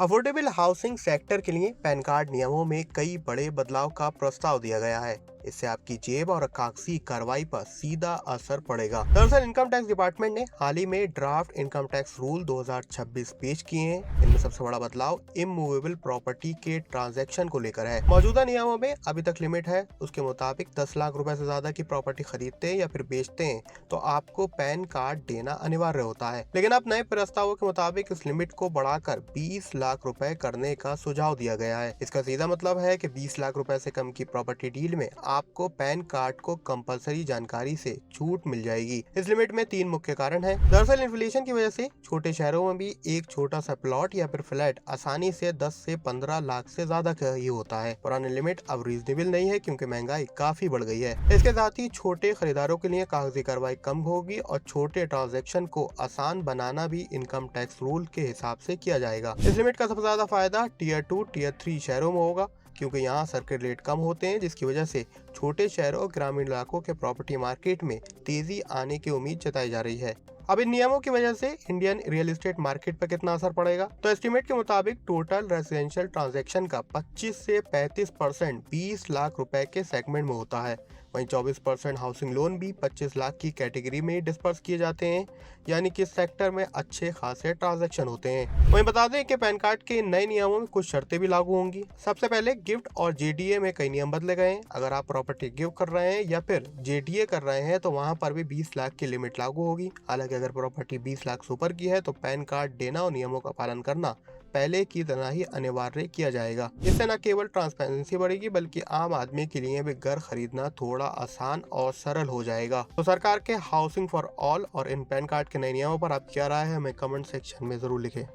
Affordable housing sector के लिए pan card नियमों में कई बड़े बदलाव का प्रस्ताव दिया गया है। इससे आपकी जेब और कागजी कार्रवाई पर सीधा असर पड़ेगा। दरअसल इनकम टैक्स डिपार्टमेंट ने हाल ही में ड्राफ्ट इनकम टैक्स रूल 2026 पेश किए हैं। इनमें सबसे बड़ा बदलाव इमूवेबल प्रॉपर्टी के ट्रांजैक्शन को लेकर है। मौजूदा नियमों में अभी तक लिमिट है, उसके मुताबिक 10 लाख रुपए से ज्यादा की प्रॉपर्टी खरीदते हैं या फिर बेचते हैं तो आपको पैन कार्ड देना अनिवार्य होता है। लेकिन अब नए प्रस्तावों के मुताबिक इस लिमिट को बढ़ाकर 20 लाख रुपए करने का सुझाव दिया गया है। इसका सीधा मतलब है कि 20 लाख रुपए से कम की प्रॉपर्टी डील में आपको पैन कार्ड को कंपलसरी जानकारी से छूट मिल जाएगी। इस लिमिट में 3 मुख्य कारण हैं। दरअसल इन्फ्लेशन की वजह से छोटे शहरों में भी एक छोटा सा प्लॉट या फिर फ्लैट आसानी से 10 से 15 लाख से ज्यादा का ही होता है। पुरानी लिमिट अब रीजनेबल नहीं है क्योंकि महंगाई काफी बढ़ गई है। इसके साथ ही छोटे खरीदारों के लिए कागजी कार्रवाई कम होगी और छोटे ट्रांजैक्शन को आसान बनाना भी इनकम टैक्स रूल के हिसाब से किया जाएगा। इस लिमिट का सबसे ज्यादा फायदा टीयर 2, टीयर 3 शहरों में होगा क्योंकि यहाँ सर्किट रेट कम होते हैं, जिसकी वजह से छोटे शहरों और ग्रामीण इलाकों के प्रॉपर्टी मार्केट में तेजी आने की उम्मीद जताई जा रही है। अब इन नियमों की वजह से इंडियन रियल एस्टेट मार्केट पर कितना असर पड़ेगा, तो एस्टीमेट के मुताबिक टोटल रेजिडेंशियल ट्रांजैक्शन का 25 से 35% 20 लाख रुपए के सेगमेंट में होता है। वहीं 24% हाउसिंग लोन भी 25 लाख की कैटेगरी में डिस्पर्स किए जाते हैं, यानी कि इस सेक्टर में अच्छे खासे ट्रांजैक्शन होते हैं। वहीं बता दें कि पैन कार्ड के नए नियमों में कुछ शर्तें भी लागू होंगी। सबसे पहले गिफ्ट और जेडीए में कई नियम बदले गए हैं। अगर आप प्रॉपर्टी गिफ्ट कर रहे हैं या फिर जेडीए कर रहे हैं तो वहां पर भी 20 लाख की लिमिट लागू होगी। हालांकि अगर प्रॉपर्टी 20 लाख से ऊपर की है तो पैन कार्ड देना और नियमों का पालन करना पहले की तरह ही अनिवार्य किया जाएगा। इससे न केवल ट्रांसपेरेंसी बढ़ेगी बल्कि आम आदमी के लिए भी घर खरीदना थोड़ा आसान और सरल हो जाएगा। तो सरकार के हाउसिंग फॉर ऑल और इन पैन कार्ड के नए नियमों पर आप क्या राय है, हमें कमेंट सेक्शन में जरूर लिखें।